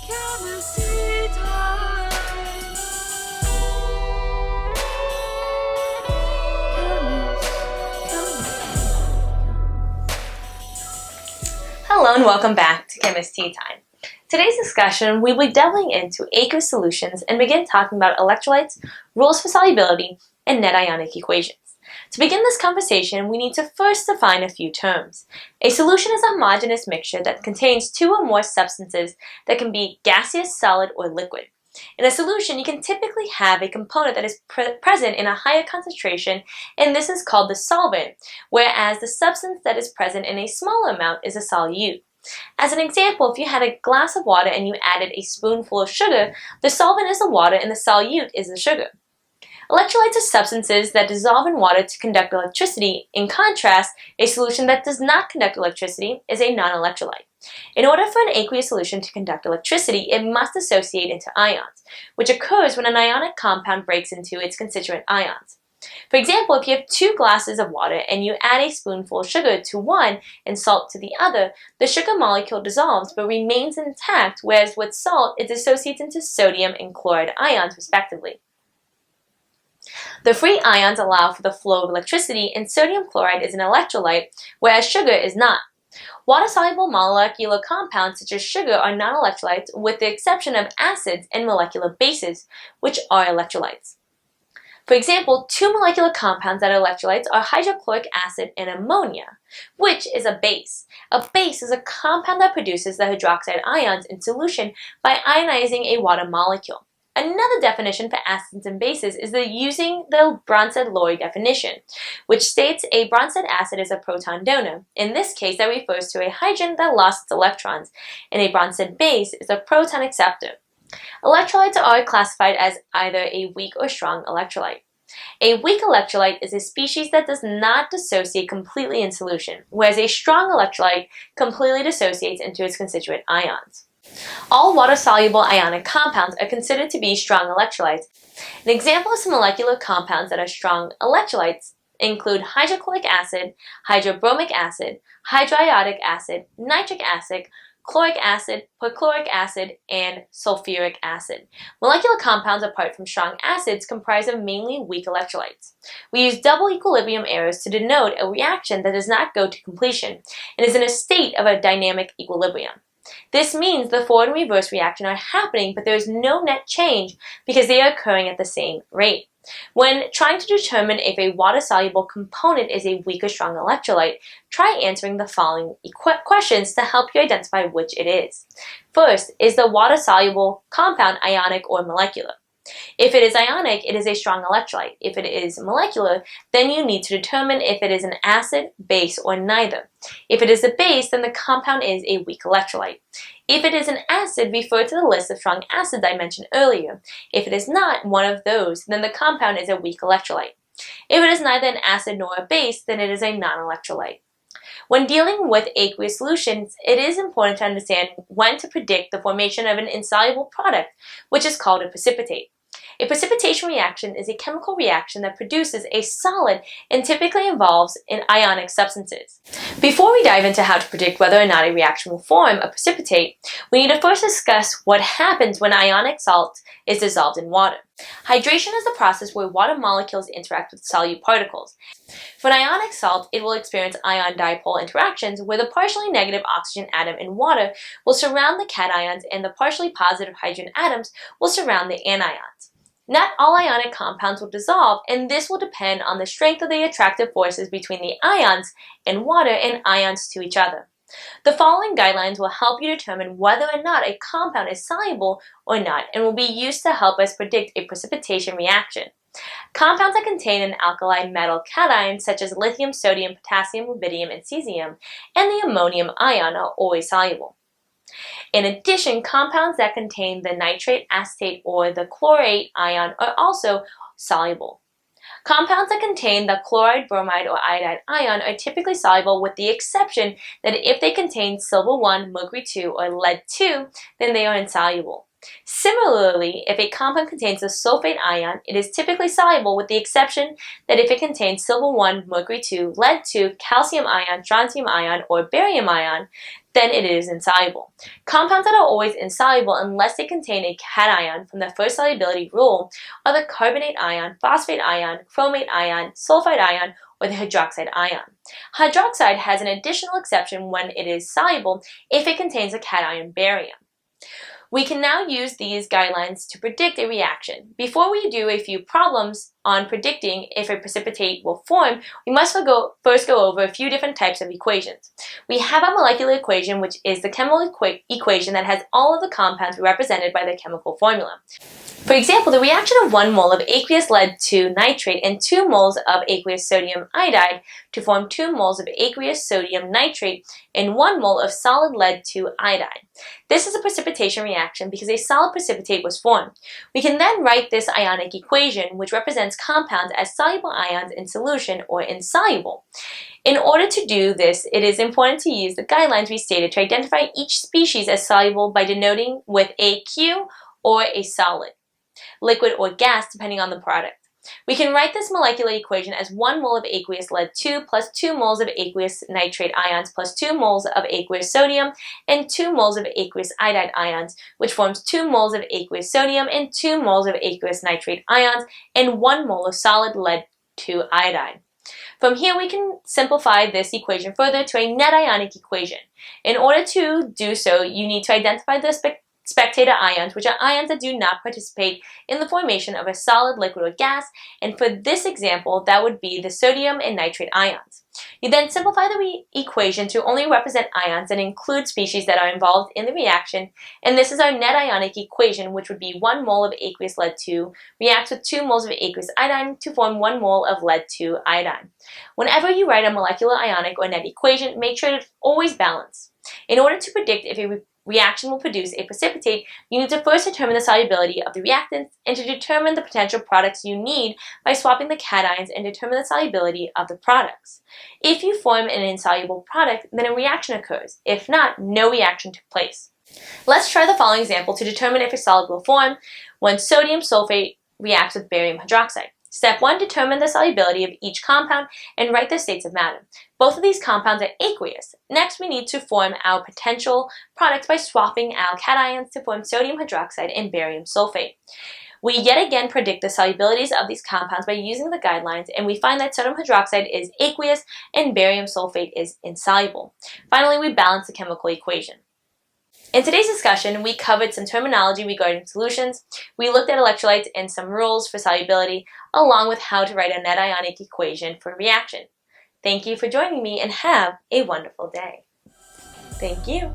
Chemistry time. Hello and welcome back to Chemistry Time. Today's discussion, we will be delving into aqueous solutions and begin talking about electrolytes, rules for solubility, and net ionic equations. To begin this conversation, we need to first define a few terms. A solution is a homogeneous mixture that contains two or more substances that can be gaseous, solid, or liquid. In a solution, you can typically have a component that is present in a higher concentration, and this is called the solvent, whereas the substance that is present in a smaller amount is a solute. As an example, if you had a glass of water and you added a spoonful of sugar, the solvent is the water and the solute is the sugar. Electrolytes are substances that dissolve in water to conduct electricity. In contrast, a solution that does not conduct electricity is a non-electrolyte. In order for an aqueous solution to conduct electricity, it must dissociate into ions, which occurs when an ionic compound breaks into its constituent ions. For example, if you have two glasses of water and you add a spoonful of sugar to one and salt to the other, the sugar molecule dissolves but remains intact, whereas with salt, it dissociates into sodium and chloride ions, respectively. The free ions allow for the flow of electricity, and sodium chloride is an electrolyte, whereas sugar is not. Water-soluble molecular compounds such as sugar are non-electrolytes with the exception of acids and molecular bases, which are electrolytes. For example, two molecular compounds that are electrolytes are hydrochloric acid and ammonia, which is a base. A base is a compound that produces the hydroxide ions in solution by ionizing a water molecule. Another definition for acids and bases is using the Bronsted-Lowry definition, which states a Bronsted acid is a proton donor. In this case, that refers to a hydrogen that lost its electrons, and a Bronsted base is a proton acceptor. Electrolytes are classified as either a weak or strong electrolyte. A weak electrolyte is a species that does not dissociate completely in solution, whereas a strong electrolyte completely dissociates into its constituent ions. All water-soluble ionic compounds are considered to be strong electrolytes. An example of some molecular compounds that are strong electrolytes include hydrochloric acid, hydrobromic acid, hydriodic acid, nitric acid, chloric acid, perchloric acid, and sulfuric acid. Molecular compounds apart from strong acids comprise of mainly weak electrolytes. We use double equilibrium arrows to denote a reaction that does not go to completion and is in a state of a dynamic equilibrium. This means the forward and reverse reaction are happening, but there is no net change because they are occurring at the same rate. When trying to determine if a water-soluble component is a weak or strong electrolyte, try answering the following questions to help you identify which it is. First, is the water-soluble compound ionic or molecular? If it is ionic, it is a strong electrolyte. If it is molecular, then you need to determine if it is an acid, base, or neither. If it is a base, then the compound is a weak electrolyte. If it is an acid, refer to the list of strong acids I mentioned earlier. If it is not one of those, then the compound is a weak electrolyte. If it is neither an acid nor a base, then it is a non-electrolyte. When dealing with aqueous solutions, it is important to understand when to predict the formation of an insoluble product, which is called a precipitate. A precipitation reaction is a chemical reaction that produces a solid and typically involves ionic substances. Before we dive into how to predict whether or not a reaction will form a precipitate, we need to first discuss what happens when ionic salt is dissolved in water. Hydration is the process where water molecules interact with solute particles. For an ionic salt, it will experience ion-dipole interactions where the partially negative oxygen atom in water will surround the cations and the partially positive hydrogen atoms will surround the anions. Not all ionic compounds will dissolve, and this will depend on the strength of the attractive forces between the ions in water and ions to each other. The following guidelines will help you determine whether or not a compound is soluble or not and will be used to help us predict a precipitation reaction. Compounds that contain an alkali metal cation such as lithium, sodium, potassium, rubidium, and cesium, and the ammonium ion are always soluble. In addition, compounds that contain the nitrate, acetate, or the chlorate ion are also soluble. Compounds that contain the chloride, bromide, or iodide ion are typically soluble with the exception that if they contain silver 1, mercury 2, or lead 2, then they are insoluble. Similarly, if a compound contains a sulfate ion, it is typically soluble with the exception that if it contains silver 1, mercury 2, lead 2, calcium ion, strontium ion, or barium ion, then it is insoluble. Compounds that are always insoluble unless they contain a cation from the first solubility rule are the carbonate ion, phosphate ion, chromate ion, sulfide ion, or the hydroxide ion. Hydroxide has an additional exception when it is soluble if it contains a cation barium. We can now use these guidelines to predict a reaction. Before we do a few problems on predicting if a precipitate will form, we must first go over a few different types of equations. We have a molecular equation, which is the chemical equation that has all of the compounds represented by their chemical formula. For example, the reaction of 1 mole of aqueous lead 2 nitrate and 2 moles of aqueous sodium iodide to form 2 moles of aqueous sodium nitrate and 1 mole of solid lead 2 iodide. This is a precipitation reaction because a solid precipitate was formed. We can then write this ionic equation, which represents compounds as soluble ions in solution or insoluble. In order to do this, it is important to use the guidelines we stated to identify each species as soluble by denoting with Aq or a solid, liquid, or gas depending on the product. We can write this molecular equation as 1 mole of aqueous lead 2 plus 2 moles of aqueous nitrate ions plus 2 moles of aqueous sodium and 2 moles of aqueous iodide ions, which forms 2 moles of aqueous sodium and 2 moles of aqueous nitrate ions and 1 mole of solid lead 2 iodide. From here, we can simplify this equation further to a net ionic equation. In order to do so, you need to identify the spectator ions, which are ions that do not participate in the formation of a solid, liquid, or gas, and for this example, that would be the sodium and nitrate ions. You then simplify the equation to only represent ions and include species that are involved in the reaction, and this is our net ionic equation, which would be 1 mole of aqueous lead 2 reacts with 2 moles of aqueous iodine to form 1 mole of lead 2 iodine. Whenever you write a molecular ionic or net equation, make sure it's always balanced. In order to predict if a reaction will produce a precipitate, you need to first determine the solubility of the reactants and to determine the potential products you need by swapping the cations and determine the solubility of the products. If you form an insoluble product, then a reaction occurs. If not, no reaction took place. Let's try the following example to determine if a solid will form when sodium sulfate reacts with barium hydroxide. Step 1, determine the solubility of each compound and write the states of matter. Both of these compounds are aqueous. Next, we need to form our potential products by swapping our cations to form sodium hydroxide and barium sulfate. We yet again predict the solubilities of these compounds by using the guidelines, and we find that sodium hydroxide is aqueous and barium sulfate is insoluble. Finally, we balance the chemical equation. In today's discussion, we covered some terminology regarding solutions, we looked at electrolytes and some rules for solubility, along with how to write a net ionic equation for reaction. Thank you for joining me and have a wonderful day. Thank you.